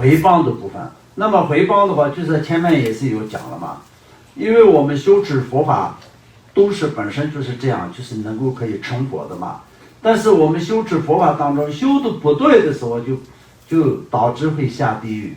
回报的部分。那么回报的话，就是前面也是有讲了嘛，因为我们修持佛法都是本身就是这样，就是能够可以成佛的嘛。但是我们修持佛法当中修的不对的时候就导致会下地狱。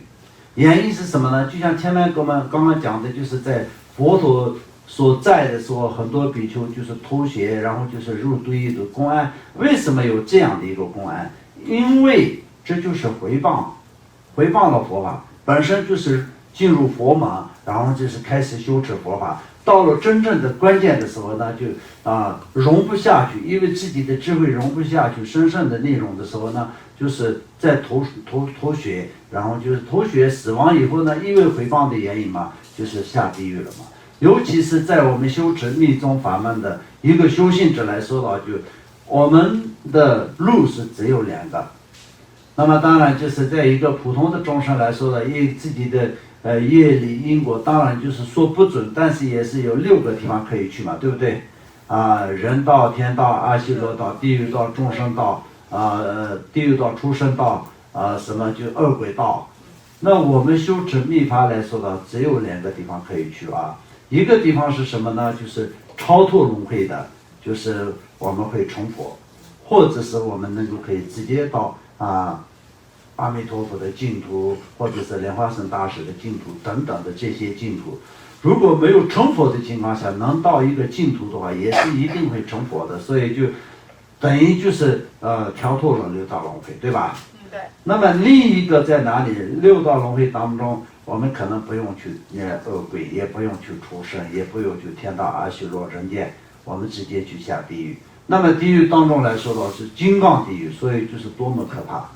原因是什么呢？就像前面我们刚刚讲的，就是在佛陀所在的时候，很多比丘就是偷学，然后就是入地狱的公案。为什么有这样的一个公案？因为这就是回谤了佛法，本身就是进入佛门，然后就是开始修持佛法。到了真正的关键的时候呢，就容不下去，因为自己的智慧容不下去深深的内容的时候呢，就是在投血，然后就是投血死亡以后呢，因为回谤的原因嘛，就是下地狱了嘛。尤其是在我们修持密宗法门的一个修行者来说的话，就我们的路是只有两个。那么当然就是在一个普通的众生来说的，因为自己的业力因果，当然就是说不准，但是也是有6个地方可以去嘛，对不对？人道、天道、阿修罗道、地狱道、众生道，地狱道、畜生道，什么就恶鬼道。那我们修持密法来说的，只有2个地方可以去啊。一个地方是什么呢？就是超脱轮回的，就是我们会成佛，或者是我们能够可以直接到阿弥陀佛的净土，或者是莲花生大师的净土等等的这些净土。如果没有成佛的情况下，能到一个净土的话，也是一定会成佛的。所以就等于就是跳脱了6道轮回，对吧？对。那么另一个在哪里？6道轮回当中，我们可能不用去恶鬼，也不用去畜生，也不用去天道、阿修罗、人间，我们直接去下地狱。那么地狱当中来说的话是金刚地狱，所以就是多么可怕，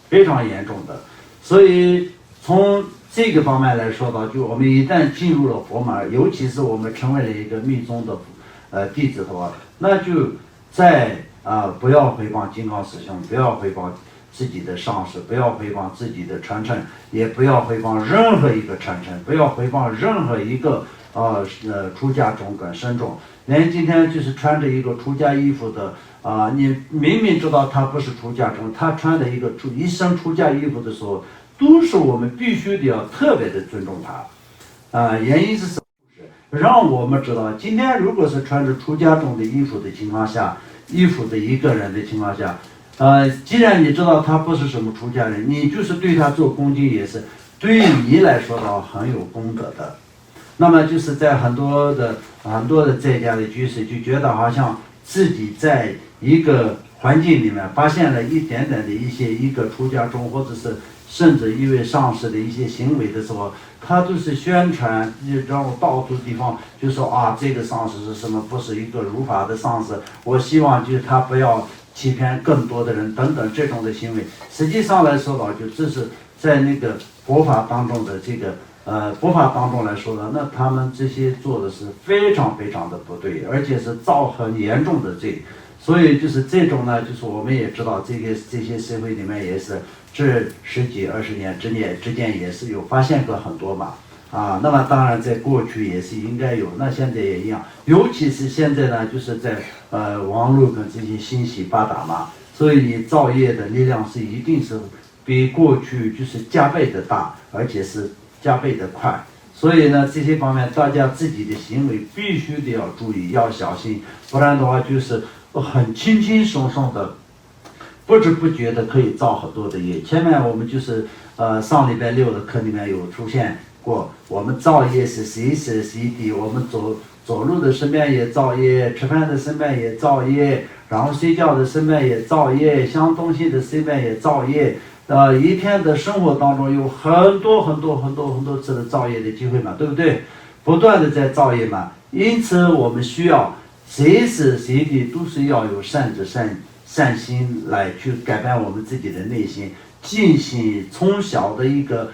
非常严重的。所以从这个方面来说的，就我们一旦进入了佛门，尤其是我们成为了一个密宗的弟子的话，那就在不要诽谤金刚师兄，不要诽谤自己的上师，不要诽谤自己的传承，也不要诽谤任何一个传承，不要诽谤任何一个出家众跟僧众。连今天就是穿着一个出家衣服的你明明知道他不是出家众，他穿的一身出家衣服的时候，都是我们必须得要特别的尊重他。原因是什么？让我们知道，今天如果是穿着出家众的衣服的情况下，衣服的一个人的情况下，既然你知道他不是什么出家人，你就是对他做恭敬，也是对于你来说的很有功德的。那么就是在很多的在家的居士就觉得好像自己在一个环境里面发现了一点点的一个出家众，或者是甚至一位上师的一些行为的时候，他都是宣传，然后到处地方就说这个上师是什么，不是一个如法的上师，我希望就是他不要欺骗更多的人等等这种的行为。实际上来说的，就这是在那个佛法当中的这个佛法当中来说呢，那他们这些做的是非常非常的不对，而且是造很严重的罪。所以就是这种呢，就是我们也知道这些社会里面也是这10几20年之间也是有发现过很多嘛。那么当然在过去也是应该有，那现在也一样，尤其是现在呢，就是在网络跟这些信息发达嘛，所以你造业的力量是一定是比过去就是加倍的大，而且是加倍的快。所以呢，这些方面大家自己的行为必须得要注意，要小心，不然的话就是很轻轻松松的，不知不觉的可以造很多的业。前面我们就是上礼拜6的课里面有出现过，我们造业是随时随地，我们走路的身边也造业，吃饭的身边也造业，然后睡觉的身边也造业，想东西的身边也造业。一天的生活当中有很多次的造业的机会嘛，对不对？不断的在造业嘛，因此我们需要随时随地都是要有善心来去改变我们自己的内心，进行从小的一个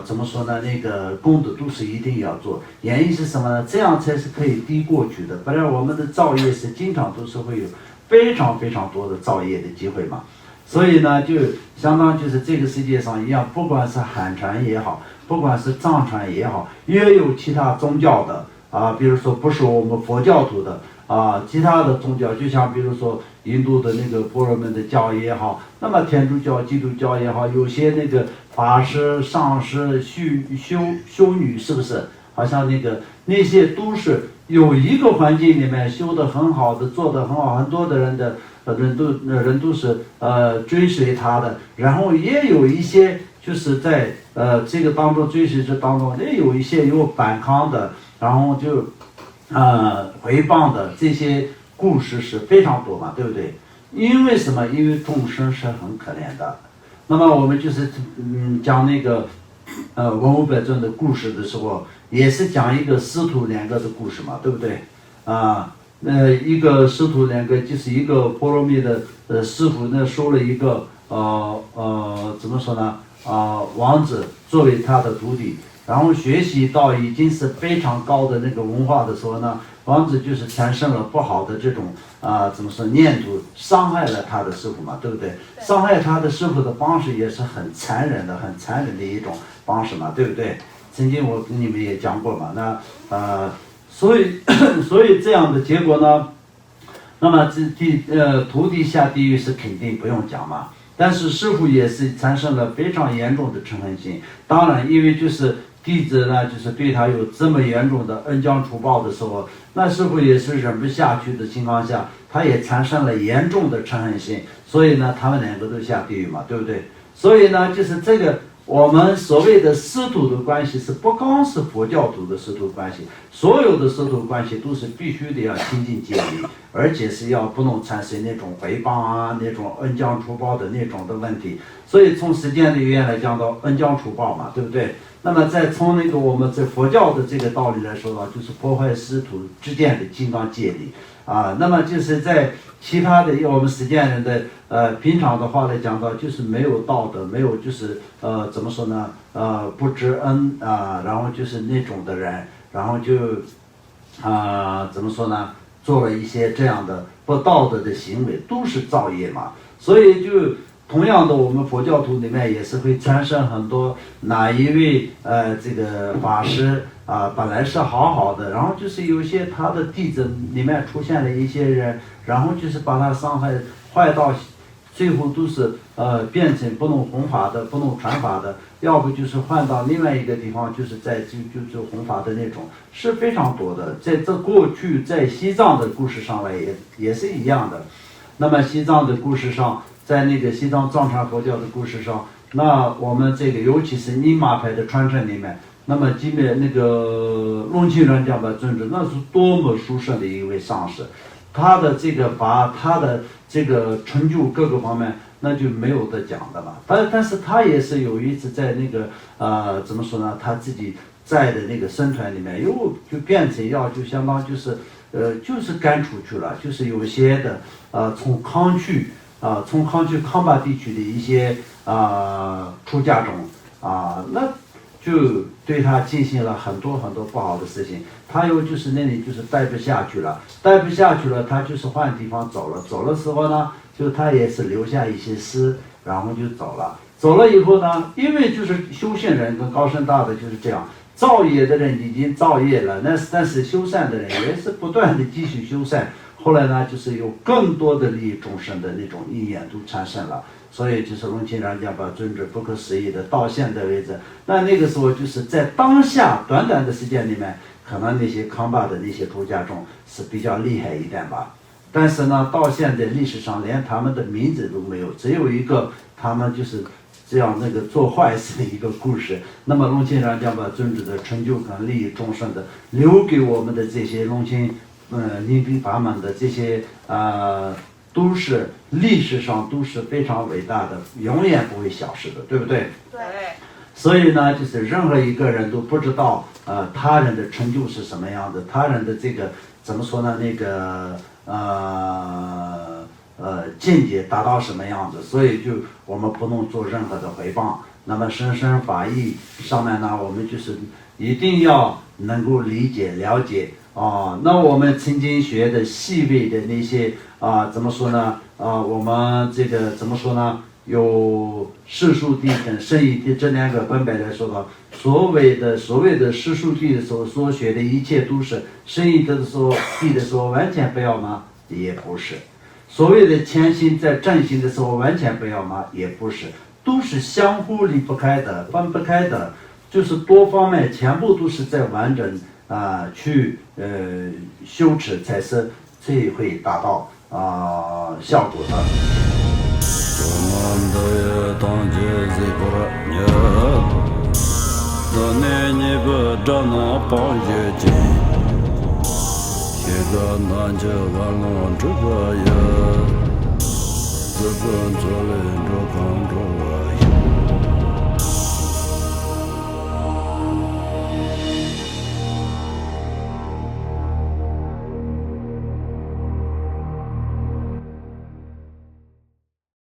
怎么说呢，那个功德都是一定要做。原因是什么呢？这样才是可以低过去的，不然我们的造业是经常都是会有非常多的造业的机会嘛。所以呢，就相当就是这个世界上一样，不管是汉传也好，不管是藏传也好，也有其他宗教的比如说不是我们佛教徒的其他的宗教，就像比如说印度的那个婆罗门的教也好，那么天主教、基督教也好，有些那个法师、上师、修女，是不是？好像那些都是有一个环境里面修得很好的，做得很好，很多的人都是追随他的，然后也有一些就是在这个当中追随者当中，也有一些有反抗的，然后就回谤的，这些故事是非常多嘛，对不对？因为什么？因为众生是很可怜的。那么我们就是讲那个文武百尊的故事的时候，也是讲一个师徒两个的故事嘛，对不对？一个师徒两个就是一个波罗蜜的师傅呢收了一个怎么说呢王子作为他的徒弟，然后学习到已经是非常高的那个文化的时候呢，王子就是产生了不好的这种怎么说念头，伤害了他的师傅嘛，对不对？伤害他的师傅的方式也是很残忍的一种方式嘛，对不对？曾经我跟你们也讲过嘛，那所以这样的结果呢，那么徒弟下地狱是肯定不用讲嘛，但是师傅也是产生了非常严重的嗔恨心。当然，因为就是弟子呢，就是对他有这么严重的恩将除报的时候，那师傅也是忍不下去的情况下，他也产生了严重的嗔恨心，所以呢，他们两个都下地狱嘛，对不对？所以呢，就是这个。我们所谓的师徒的关系是不光是佛教徒的师徒关系，所有的师徒关系都是必须得要亲近戒律，而且是要不能产生那种诽谤那种恩将除报的那种的问题。所以从时间的语言来讲到恩将除报嘛，对不对？那么再从我们这佛教的这个道理来说呢，就是破坏师徒之间的金刚戒律那么就是在其他的我们实践人的平常的话来讲到，就是没有道德，没有就是怎么说呢不知恩然后就是那种的人，然后就怎么说呢，做了一些这样的不道德的行为，都是造业嘛。所以就同样的，我们佛教徒里面也是会产生很多哪一位这个法师本来是好好的，然后就是有些他的弟子里面出现了一些人，然后就是把他伤害坏到最后都是变成不能弘法的，不能传法的，要不就是换到另外一个地方，就是就是弘法的那种，是非常多的。在这过去在西藏的故事上来也是一样的。那么西藏的故事上，在那个西藏藏传佛教的故事上，那我们这个尤其是宁玛派的传承里面，那么基本那个隆庆仁江巴尊者，那是多么殊胜的一位上师，他的这个把他的这个成就各个方面，那就没有得讲的了。但是他也是有一次在那个怎么说呢，他自己在的那个僧团里面，又就变成就相当就是赶出去了，就是有些的从康区康巴地区的一些出家众那就对他进行了很多很多不好的事情。他又就是那里就是待不下去了，他就是换地方走了时候呢，就他也是留下一些诗，然后就走了以后呢，因为就是修行人跟高深大的就是这样，造业的人已经造业了，但是修善的人也是不断的继续修善，后来呢就是有更多的利益众生的那种因缘都产生了，所以就是隆庆仁江巴尊者不可思议的到现在为止。那个时候就是在当下短短的时间里面，可能那些康巴的那些出家众是比较厉害一点吧，但是呢到现在历史上连他们的名字都没有，只有一个他们就是这样那个做坏事的一个故事。那么隆庆仁江巴尊者的成就跟利益众生的留给我们的这些隆庆临宾法门的这些都是历史上都是非常伟大的，永远不会消失的，对不对？对。所以呢，就是任何一个人都不知道他人的成就是什么样的，他人的这个怎么说呢？那个境界达到什么样子，所以就我们不能做任何的诽谤。那么生生法义上面呢，我们就是一定要能够理解了解那我们曾经学的细微的那些怎么说呢？我们这个怎么说呢？有世俗谛跟圣义谛这两个本本来说的，所谓的世俗谛的时候所学的一切都是圣义谛的时候完全不要吗？也不是。所谓的前行在正行的时候完全不要吗？也不是。都是相互离不开的、分不开的，就是多方面全部都是在完整去修持，才是最会达到效果的。自本作人着康着